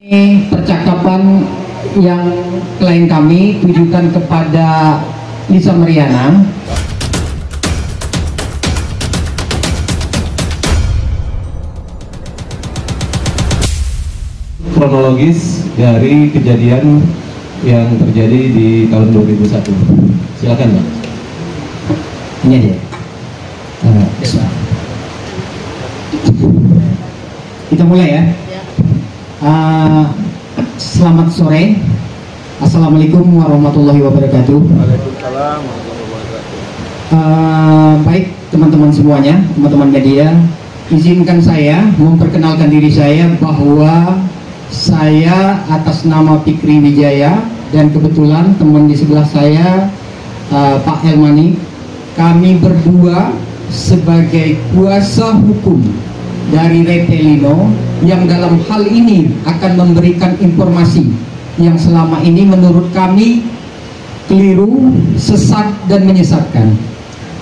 Ini percakapan yang klien kami tujukan kepada Lisa Mariana. Kronologis dari kejadian yang terjadi di tahun 2001. Silakan, Pak. Ini dia. Kita mulai ya. Selamat sore. Assalamualaikum warahmatullahi wabarakatuh. Waalaikumsalam warahmatullahi wabarakatuh. Baik teman-teman semuanya, teman-teman media, izinkan saya memperkenalkan diri saya bahwa saya atas nama Fikri Wijaya dan kebetulan teman di sebelah saya Pak Elmani, kami berdua sebagai kuasa hukum dari Repelino yang dalam hal ini akan memberikan informasi yang selama ini menurut kami keliru, sesat dan menyesatkan.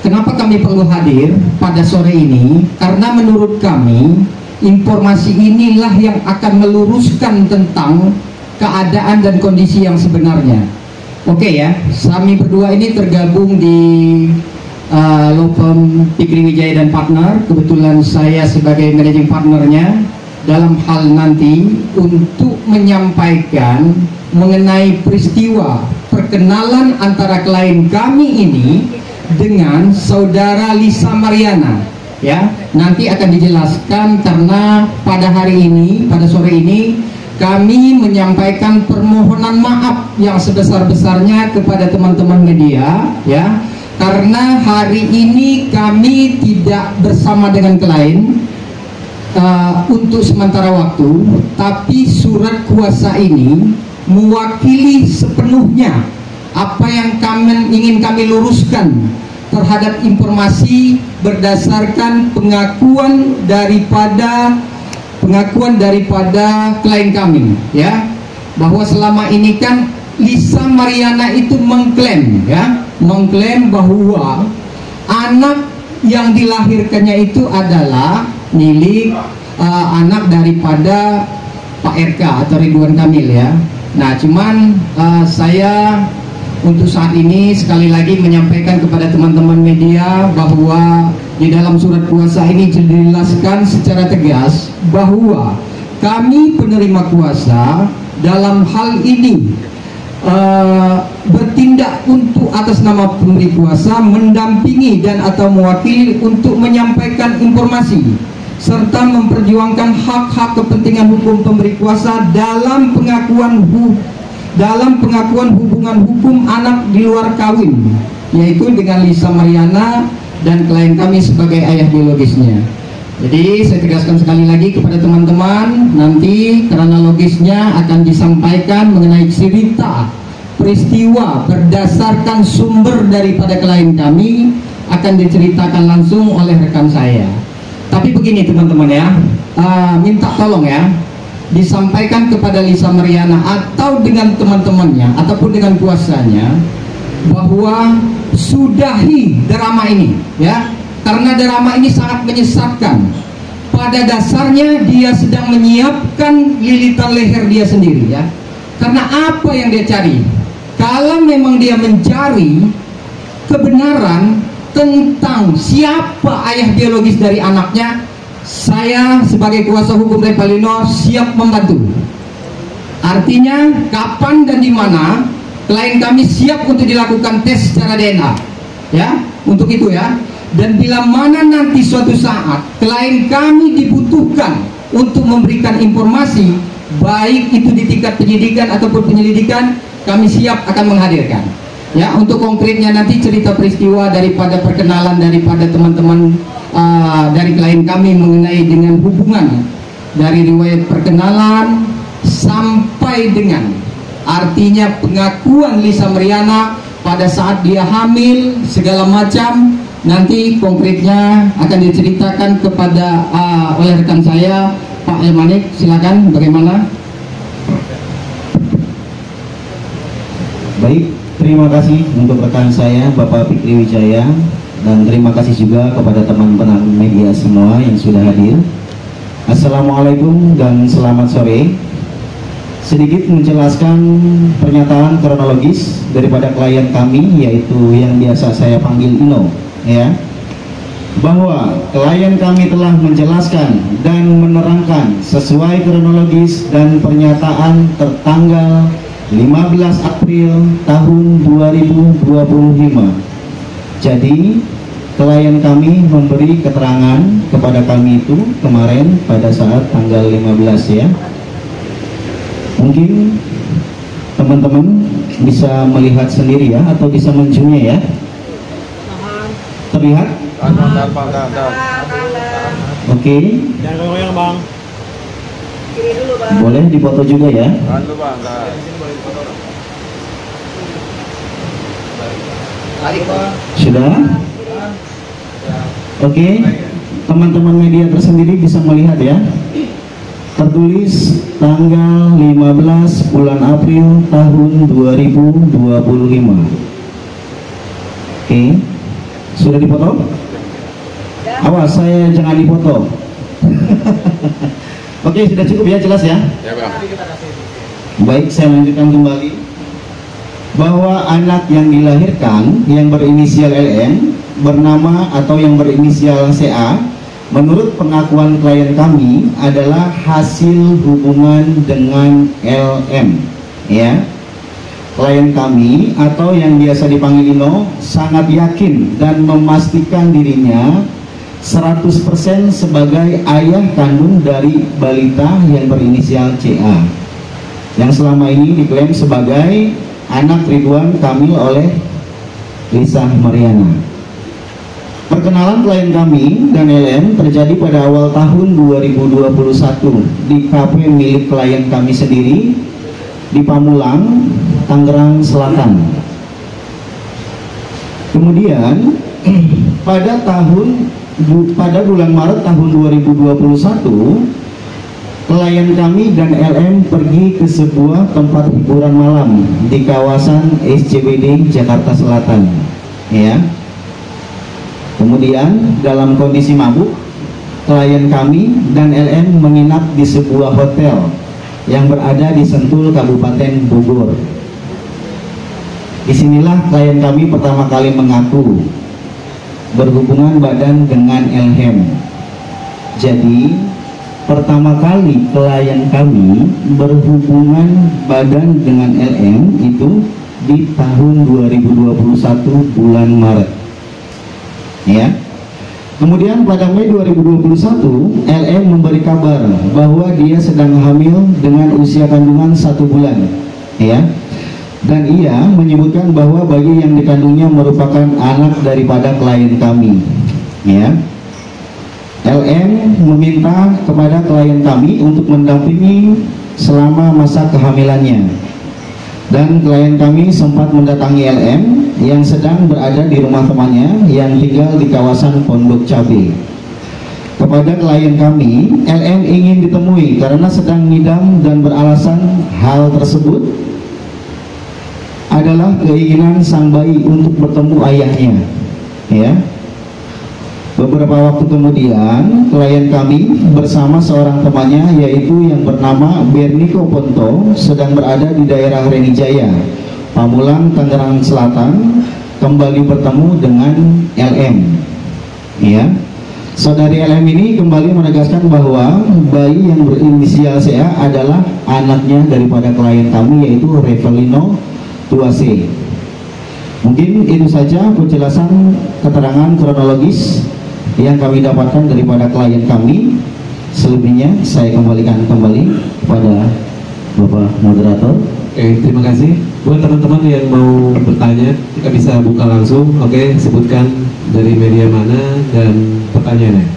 Kenapa kami perlu hadir pada sore ini? Karena menurut kami informasi inilah yang akan meluruskan tentang keadaan dan kondisi yang sebenarnya. Oke ya, kami berdua ini tergabung di law firm Fikri Wijaya dan Partner. Kebetulan saya sebagai managing partnernya dalam hal nanti untuk menyampaikan mengenai peristiwa perkenalan antara klien kami ini dengan saudara Lisa Mariana. Ya, nanti akan dijelaskan karena pada hari ini, pada sore ini kami menyampaikan permohonan maaf yang sebesar-besarnya kepada teman-teman media, ya, karena hari ini kami tidak bersama dengan klien untuk sementara waktu, tapi surat kuasa ini mewakili sepenuhnya apa yang ingin kami luruskan terhadap informasi berdasarkan pengakuan daripada klien kami, ya, bahwa selama ini kan Lisa Mariana itu mengklaim bahwa anak yang dilahirkannya itu adalah milik anak daripada Pak RK atau Ridwan Kamil, ya. Nah, cuman saya untuk saat ini sekali lagi menyampaikan kepada teman-teman media bahwa di dalam surat kuasa ini dijelaskan secara tegas bahwa kami penerima kuasa dalam hal ini bertindak untuk atas nama pemberi kuasa mendampingi dan atau mewakili untuk menyampaikan informasi serta memperjuangkan hak-hak kepentingan hukum pemberi kuasa dalam pengakuan hubungan hukum anak di luar kawin, yaitu dengan Lisa Mariana dan klien kami sebagai ayah biologisnya. Jadi saya tegaskan sekali lagi kepada teman-teman, nanti kronologisnya akan disampaikan mengenai cerita peristiwa berdasarkan sumber daripada klien kami akan diceritakan langsung oleh rekan saya. Tapi begini teman-teman ya, minta tolong ya, disampaikan kepada Lisa Mariana atau dengan teman-temannya ataupun dengan kuasanya bahwa sudahi drama ini, ya, karena drama ini sangat menyesatkan. Pada dasarnya dia sedang menyiapkan lilitan leher dia sendiri, ya, karena apa yang dia cari? Kalau memang dia mencari kebenaran tentang siapa ayah biologis dari anaknya, saya sebagai kuasa hukum Repelino siap membantu. Artinya kapan dan di mana klien kami siap untuk dilakukan tes secara DNA, ya, untuk itu ya. Dan bila mana nanti suatu saat klien kami dibutuhkan untuk memberikan informasi, baik itu di tingkat penyidikan ataupun penyelidikan, kami siap akan menghadirkan. Ya, untuk konkretnya nanti cerita peristiwa daripada perkenalan daripada teman-teman dari klien kami mengenai dengan hubungan dari riwayat perkenalan sampai dengan artinya pengakuan Lisa Mariana pada saat dia hamil segala macam, nanti konkretnya akan diceritakan kepada oleh rekan saya Pak Elmanik. Silakan, bagaimana? Baik, terima kasih untuk rekan saya Bapak Fikri Wijaya, dan terima kasih juga kepada teman-teman media semua yang sudah hadir. Assalamualaikum dan selamat sore. sedikit menjelaskan pernyataan kronologis daripada klien kami, yaitu yang biasa saya panggil Ino, ya, bahwa klien kami telah menjelaskan dan menerangkan sesuai kronologis dan pernyataan tertanggal 15 April tahun 2025. Jadi klien kami memberi keterangan kepada kami itu kemarin pada saat tanggal 15, ya. Mungkin teman-teman bisa melihat sendiri ya, atau bisa menjunya ya. Terlihat? Oke. Jangan goyang bang. Boleh dipoto juga ya. Sudah? Oke. Teman-teman media tersendiri bisa melihat ya. Tertulis tanggal 15 bulan April tahun 2025. Oke. Sudah dipoto? Awas saya jangan dipoto. Oke, sudah cukup ya, jelas ya? Ya bang. Baik, saya lanjutkan kembali bahwa anak yang dilahirkan yang berinisial LM bernama atau yang berinisial CA menurut pengakuan klien kami adalah hasil hubungan dengan LM, ya. Klien kami atau yang biasa dipanggil Ino sangat yakin dan memastikan dirinya 100% sebagai ayah kandung dari balita yang berinisial CA yang selama ini diklaim sebagai anak Ridwan Kamil oleh Lisa Mariana. Perkenalan klien kami dan LM terjadi pada awal tahun 2021 di kafe milik klien kami sendiri di Pamulang, Tangerang Selatan. Kemudian pada bulan Maret tahun 2021, klien kami dan LM pergi ke sebuah tempat hiburan malam di kawasan SCBD Jakarta Selatan, ya. Kemudian dalam kondisi mabuk, klien kami dan LM menginap di sebuah hotel yang berada di Sentul, Kabupaten Bogor. Disinilah klien kami pertama kali mengaku berhubungan badan dengan LM. Jadi pertama kali klien kami berhubungan badan dengan LM itu di tahun 2021 bulan Maret, ya. Kemudian pada Mei 2021 LM memberi kabar bahwa dia sedang hamil dengan usia kandungan 1 bulan, ya. Dan ia menyebutkan bahwa bayi yang dikandungnya merupakan anak daripada klien kami, ya. LM meminta kepada klien kami untuk mendampingi selama masa kehamilannya. Dan klien kami sempat mendatangi LM yang sedang berada di rumah temannya yang tinggal di kawasan Pondok Cabe. Kepada klien kami, LM ingin ditemui karena sedang ngidam dan beralasan hal tersebut adalah keinginan sang bayi untuk bertemu ayahnya, ya. Beberapa waktu kemudian klien kami bersama seorang temannya yaitu yang bernama Berniko Ponto sedang berada di daerah Renijaya, Pamulang, Tangerang Selatan, kembali bertemu dengan LM, ya. Saudari LM ini kembali menegaskan bahwa bayi yang berinisial CA adalah anaknya daripada klien kami yaitu Revelino Tuase. Mungkin itu saja penjelasan keterangan kronologis yang kami dapatkan daripada klien kami. Selebihnya saya kembalikan kembali kepada Bapak Moderator. Oke, terima kasih. Buat teman-teman yang mau bertanya, kita bisa buka langsung. Oke, sebutkan dari media mana dan pertanyaannya.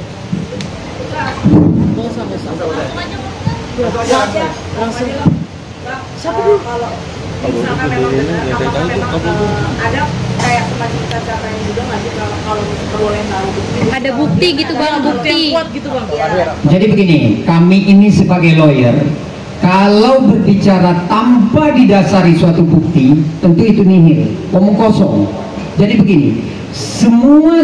Misalkan memang benar, apakah memang ada kayak semacam cacat juga nggak sih kalau boleh tahu? Ada bukti gitu bang, bukti yang kuat gitu bang. Jadi begini, kami ini sebagai lawyer, kalau berbicara tanpa didasari suatu bukti, tentu itu nihil, omong kosong. Jadi begini,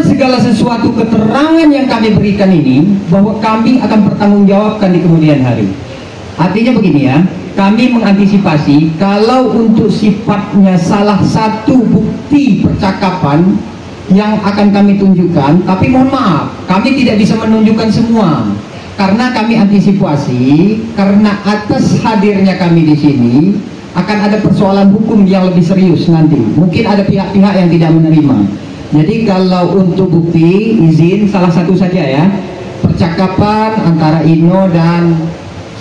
segala sesuatu keterangan yang kami berikan ini, bahwa kami akan bertanggung jawabkan di kemudian hari. Artinya begini ya, kami mengantisipasi kalau untuk sifatnya salah satu bukti percakapan yang akan kami tunjukkan, tapi mohon maaf, kami tidak bisa menunjukkan semua karena kami antisipasi, karena atas hadirnya kami di sini akan ada persoalan hukum yang lebih serius nanti. Mungkin ada pihak-pihak yang tidak menerima. Jadi kalau untuk bukti, izin salah satu saja ya, percakapan antara Ino dan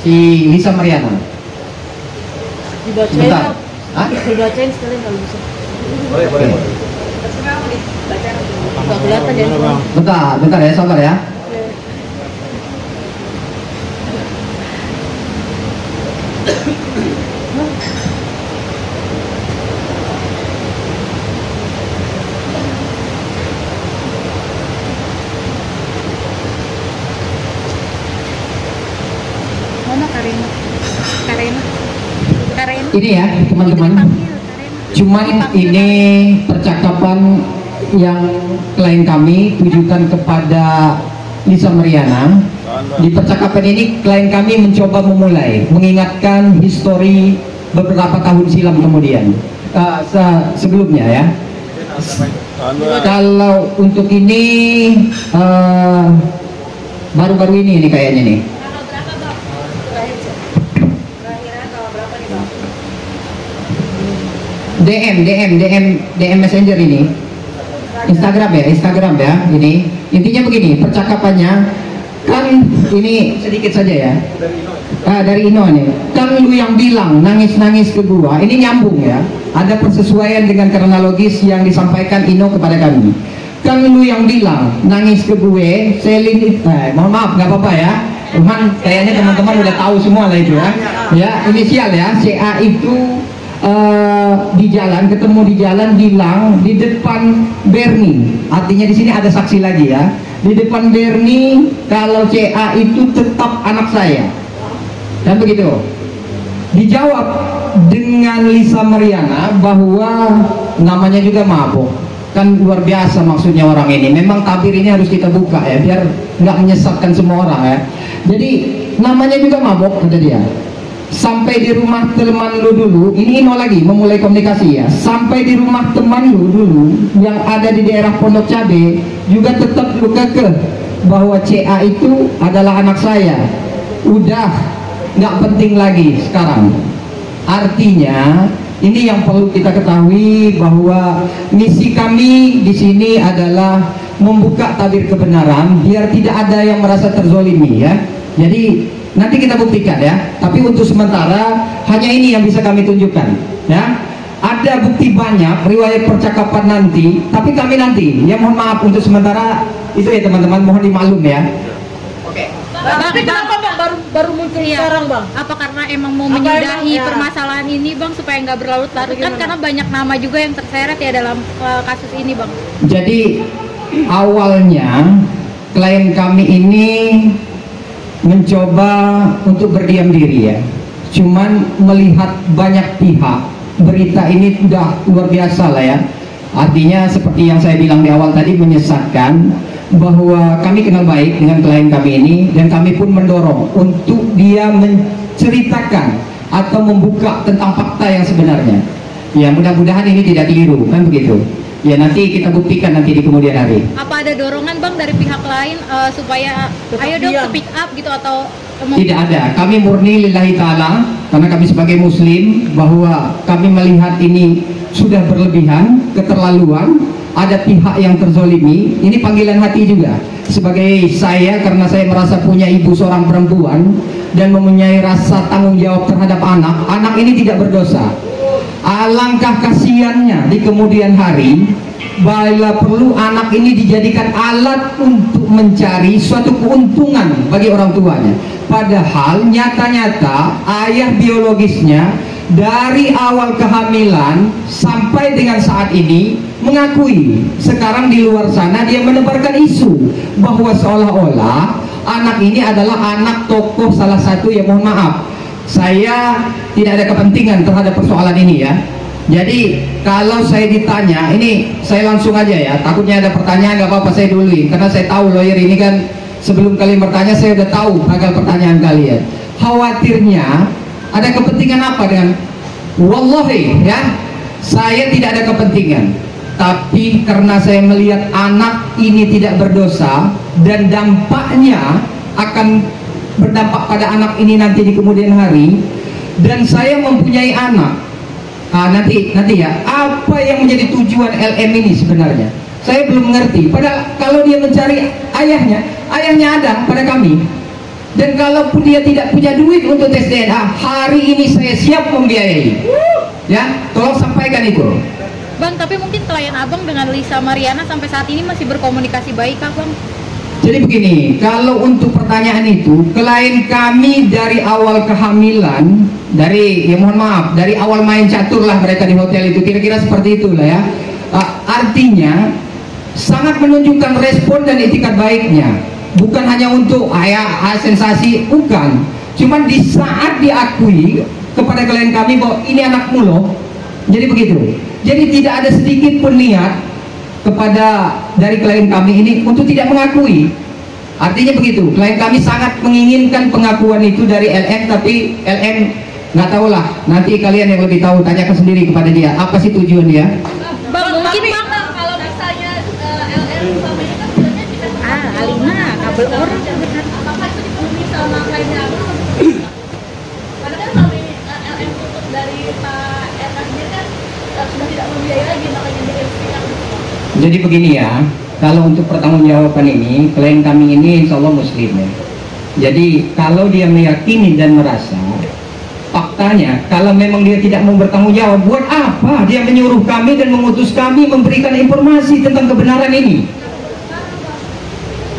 si Lisa Mariana. Dibacain, Bentar. Hah? dibacain sekalian kalau bisa. Boleh. Terserah mau dibacain. Nggak kelihatan ya. Bentar ya, sabar ya. Mana Karina? Ini ya teman-teman, cuman ini percakapan yang klien kami tujukan kepada Lisa Mariana. Di percakapan ini klien kami mencoba memulai mengingatkan histori beberapa tahun silam kemudian, sebelumnya ya. Kalau untuk ini baru-baru ini kayaknya nih. DM Messenger ini, Instagram ya, ini intinya begini percakapannya kan, ini sedikit saja ya, dari Ino nih, kan lu yang bilang nangis ke gua, ini nyambung ya, ada persesuaian dengan kronologis yang disampaikan Ino kepada kami. Kan lu yang bilang nangis ke gue, Selin, mohon maaf nggak apa-apa ya, cuman kayaknya teman-teman udah tahu semua lah itu ya, inisial ya, CA itu di jalan, ketemu di jalan, bilang di depan Bernie, artinya di sini ada saksi lagi ya, di depan Bernie kalau CA itu tetap anak saya, dan begitu. Dijawab dengan Lisa Mariana bahwa namanya juga mabuk, kan luar biasa maksudnya orang ini. Memang tabir ini harus kita buka ya, biar nggak menyesatkan semua orang ya. Jadi namanya juga mabuk, kata dia. Sampai di rumah teman lu dulu, ini Ino lagi memulai komunikasi ya, sampai di rumah teman lu dulu yang ada di daerah Pondok Cabe juga tetap lu kekeh bahwa CA itu adalah anak saya, udah nggak penting lagi sekarang. Artinya ini yang perlu kita ketahui, bahwa misi kami di sini adalah membuka tabir kebenaran biar tidak ada yang merasa terzolimi ya. Jadi nanti kita buktikan ya, tapi untuk sementara hanya ini yang bisa kami tunjukkan ya. Ada bukti banyak riwayat percakapan nanti, tapi kami nanti ya, mohon maaf untuk sementara itu ya teman-teman, mohon dimaklum ya. Oke. Tapi kenapa Bang baru muncul sekarang Bang? Apa karena emang mau menyudahi permasalahan ini Bang, supaya nggak berlarut-larut kan, karena banyak nama juga yang terseret ya dalam kasus ini Bang. Jadi awalnya klien kami ini mencoba untuk berdiam diri ya, cuman melihat banyak pihak, berita ini udah luar biasa lah ya, artinya seperti yang saya bilang di awal tadi, menyesatkan, bahwa kami kenal baik dengan klien kami ini, dan kami pun mendorong untuk dia menceritakan atau membuka tentang fakta yang sebenarnya ya. Mudah-mudahan ini tidak keliru kan, begitu ya, nanti kita buktikan nanti di kemudian hari. Apa ada dorongan Bang dari pihak lain supaya ayo dong speak up gitu, atau Tidak ada, kami murni lillahi ta'ala, karena kami sebagai muslim, bahwa kami melihat ini sudah berlebihan, keterlaluan, ada pihak yang terzolimi. Ini panggilan hati juga sebagai saya, karena saya merasa punya ibu seorang perempuan dan mempunyai rasa tanggung jawab terhadap anak ini tidak berdosa. Alangkah kasihannya di kemudian hari bila perlu anak ini dijadikan alat untuk mencari suatu keuntungan bagi orang tuanya, padahal nyata-nyata ayah biologisnya dari awal kehamilan sampai dengan saat ini mengakui. Sekarang di luar sana dia menebarkan isu bahwa seolah-olah anak ini adalah anak tokoh salah satu, ya mohon maaf, saya tidak ada kepentingan terhadap persoalan ini ya. Jadi kalau saya ditanya, ini saya langsung aja ya, takutnya ada pertanyaan, nggak apa-apa saya duluin, karena saya tahu lawyer ini kan sebelum kalian bertanya saya udah tahu bakal pertanyaan kalian. Khawatirnya Ada kepentingan apa dengan? Wallahi ya, saya tidak ada kepentingan. Tapi karena saya melihat anak ini tidak berdosa dan dampaknya akan berdampak pada anak ini nanti di kemudian hari, dan saya mempunyai anak. Nanti ya, apa yang menjadi tujuan LM ini sebenarnya? Saya belum mengerti. Padahal kalau dia mencari ayahnya ada pada kami. Dan kalaupun dia tidak punya duit untuk tes DNA, hari ini saya siap membiayai. Ya, tolong sampaikan itu. Bang, tapi mungkin klien abang dengan Lisa Mariana sampai saat ini masih berkomunikasi baik kah, Bang? Jadi begini, kalau untuk pertanyaan itu, klien kami dari awal kehamilan, dari awal main catur lah mereka di hotel itu, kira-kira seperti itulah ya. Artinya sangat menunjukkan respon dan etikat baiknya. Bukan hanya untuk sensasi, bukan. Cuman di saat diakui kepada klien kami bahwa ini anakmu loh. Jadi begitu. Jadi tidak ada sedikit pun niat kepada dari klien kami ini untuk tidak mengakui. Artinya begitu. Klien kami sangat menginginkan pengakuan itu dari LM, tapi LM nggak tahu lah. Nanti kalian yang lebih tahu, tanyakan sendiri kepada dia. Apa sih tujuan dia? Bang, mungkin Bang, kalau misalnya LM sama ini kan sebenarnya kita Alina kabel orang. apakah itu dipenuhi sama kliennya? Padahal kalau ini LM tutup dari Pak RK sendiri kan sudah tidak membiayai lagi, makanya bikin yang Jadi begini ya, kalau untuk pertanggungjawaban ini, klien kami ini insya Allah muslim ya. Jadi kalau dia meyakini dan merasa, faktanya kalau memang dia tidak mau bertanggung jawab, buat apa dia menyuruh kami dan mengutus kami memberikan informasi tentang kebenaran ini?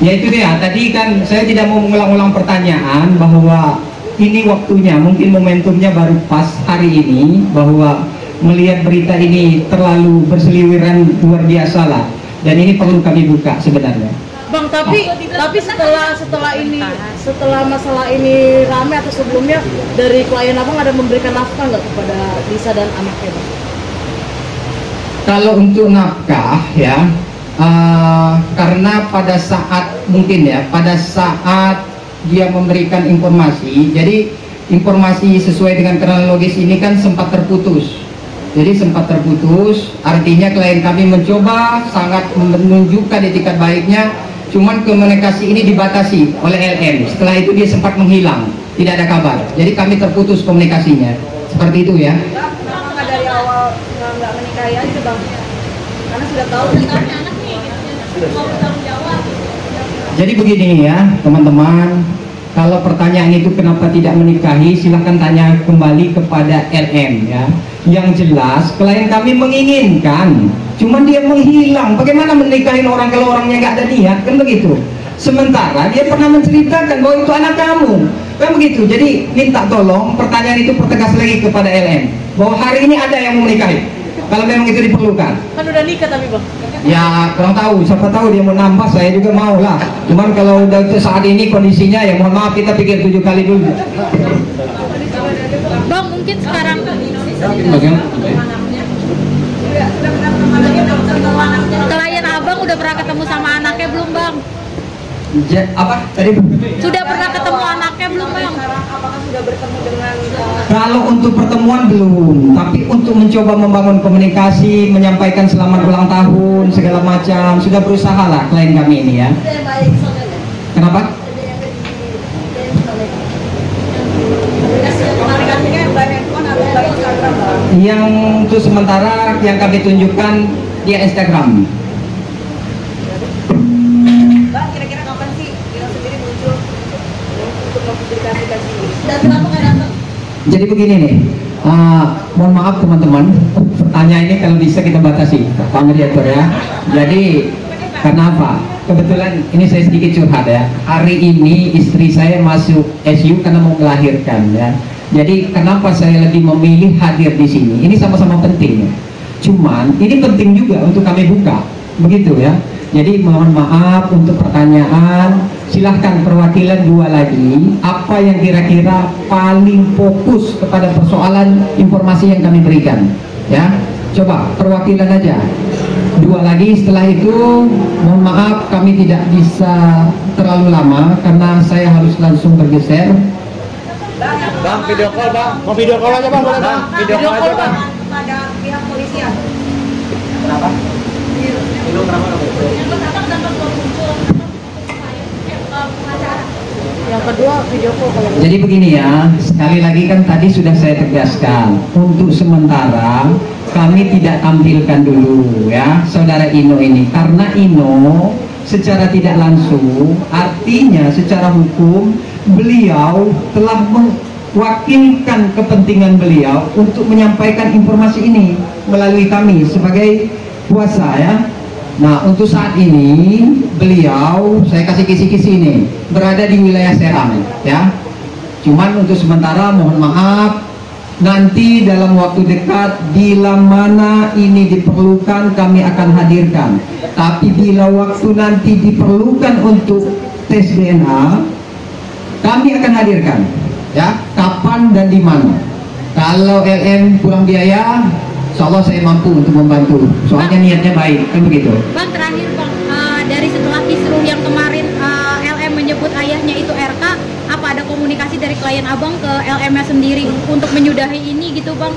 Ya itu dia, tadi kan saya tidak mau mengulang-ulang pertanyaan bahwa ini waktunya, mungkin momentumnya baru pas hari ini, bahwa melihat berita ini terlalu berseliweran luar biasa lah, dan ini perlu kami buka sebenarnya. Bang, tapi setelah masalah ini ramai atau sebelumnya, dari klien abang ada memberikan nafkah nggak kepada Lisa dan anaknya, Bang? Kalau untuk nafkah ya, karena pada saat dia memberikan informasi, jadi informasi sesuai dengan kronologis ini kan sempat terputus. Jadi sempat terputus, artinya klien kami mencoba sangat menunjukkan etikat baiknya, cuman komunikasi ini dibatasi oleh LM. Setelah itu dia sempat menghilang, tidak ada kabar. Jadi kami terputus komunikasinya. Seperti itu ya. kenapa nggak dari awal nggak menikahi aja Bang? Karena sudah tahu anak nih, mau bertanggung jawab. Jadi begini ya teman-teman, kalau pertanyaan itu kenapa tidak menikahi, silahkan tanya kembali kepada LM ya. Yang jelas klien kami menginginkan, cuman dia menghilang. Bagaimana menikahin orang kalau orangnya nggak ada niat, kan begitu. Sementara dia pernah menceritakan bahwa itu anak kamu, kan begitu. Jadi minta tolong pertanyaan itu pertegas lagi kepada LM bahwa hari ini ada yang mau menikahi, kalau memang itu diperlukan. Kan udah nikah tapi Bang. Ya kurang tahu, siapa tahu dia mau nambah, saya juga mau lah. Cuman kalau udah saat ini kondisinya ya mohon maaf, kita pikir 7 kali dulu. Bang, mungkin sekarang klien abang udah pernah ketemu sama anaknya belum, Bang? Apa tadi? Sudah pernah ketemu anaknya belum, Bang? Apakah sudah bertemu dengan Kalau untuk pertemuan belum, tapi untuk mencoba membangun komunikasi, menyampaikan selamat ulang tahun segala macam, sudah berusaha lah klien kami ini ya. Kenapa? Yang untuk sementara yang kami tunjukkan di Instagram. Bang, kira-kira kapan sih Ira sendiri muncul untuk mempublikasikan ini? Dan kenapa nggak datang? Jadi begini nih, mohon maaf teman-teman, pertanyaan ini kalau bisa kita batasi, Pak Mediator ya. Jadi karena apa? Kebetulan ini saya sedikit curhat ya. Hari ini istri saya masuk SU karena mau melahirkan ya. Jadi kenapa saya lebih memilih hadir di sini? Ini sama-sama penting. Cuman ini penting juga untuk kami buka, begitu ya. Jadi mohon maaf untuk pertanyaan. Silahkan perwakilan 2 lagi. Apa yang kira-kira paling fokus kepada persoalan informasi yang kami berikan? Ya, coba perwakilan aja. 2 lagi. Setelah itu mohon maaf kami tidak bisa terlalu lama karena saya harus langsung bergeser. Bang, video call bang. Mau video call aja bang, boleh bang. Video call aja bang. Pada pihak polisian. Kenapa? Itu kenapa kamu? Yang pertama kenapa belum muncul pengacara? Yang kedua video call kalau Jadi begini ya, sekali lagi kan tadi sudah saya tegaskan, untuk sementara kami tidak tampilkan dulu ya saudara Ino ini, karena Ino secara tidak langsung, artinya secara hukum beliau telah mewakilkan kepentingan beliau untuk menyampaikan informasi ini melalui kami sebagai kuasa ya. Nah untuk saat ini beliau, saya kasih kisi-kisi ini, berada di wilayah Serang ya. Cuman untuk sementara mohon maaf, nanti dalam waktu dekat bila mana ini diperlukan kami akan hadirkan. Tapi bila waktu nanti diperlukan untuk tes DNA, kami akan hadirkan ya, kapan dan di mana. Kalau LM kurang biaya, insya Allah saya mampu untuk membantu, soalnya niatnya baik, kan begitu. Bang, terakhir bang, dari setelah kisruh yang kemarin LM menyebut ayahnya itu RK, apa ada komunikasi dari klien abang ke LM-nya sendiri untuk menyudahi ini gitu bang?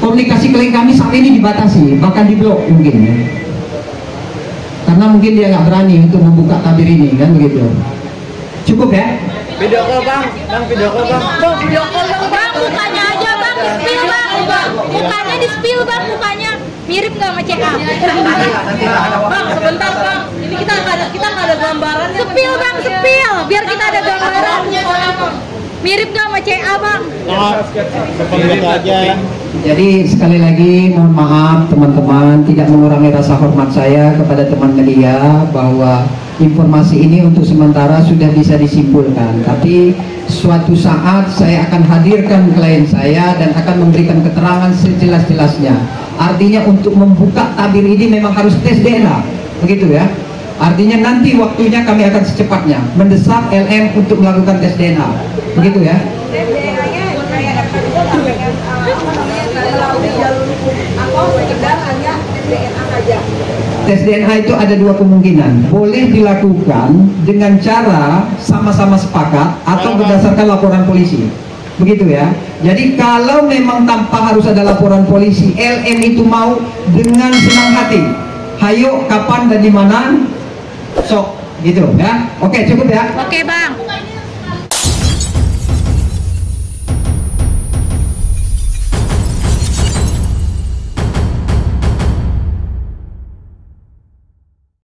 Komunikasi klien kami saat ini dibatasi, bahkan diblok mungkin ya. Karena mungkin dia nggak berani untuk membuka tabir ini, kan begitu. Cukup ya? Video call bang, bang video call bang. Bang, video call dong, Bang, mukanya aja bang, di spill bang, mukanya di spill bang, mukanya mirip nggak sama CA? Bang, sebentar bang. Ini kita nggak ada gambarannya. Spill bang, spill, biar kita ada gambarannya. Mirip nggak sama CA bang? Seperti aja. Jadi sekali lagi mohon maaf teman-teman, tidak mengurangi rasa hormat saya kepada teman media bahwa informasi ini untuk sementara sudah bisa disimpulkan, tapi suatu saat saya akan hadirkan klien saya dan akan memberikan keterangan sejelas-jelasnya. Artinya untuk membuka tabir ini memang harus tes DNA, begitu ya. Artinya nanti waktunya kami akan secepatnya mendesak LM untuk melakukan tes DNA, begitu ya. DNA-nya kayak dengan melalui jalur hukum atau sekedar hanya DNA saja. Tes DNA itu ada dua kemungkinan, boleh dilakukan dengan cara sama-sama sepakat atau berdasarkan laporan polisi, begitu ya. Jadi kalau memang tanpa harus ada laporan polisi, LM itu mau dengan senang hati, hayo kapan dan di mana, sok gitu ya. Oke, cukup ya. Oke bang.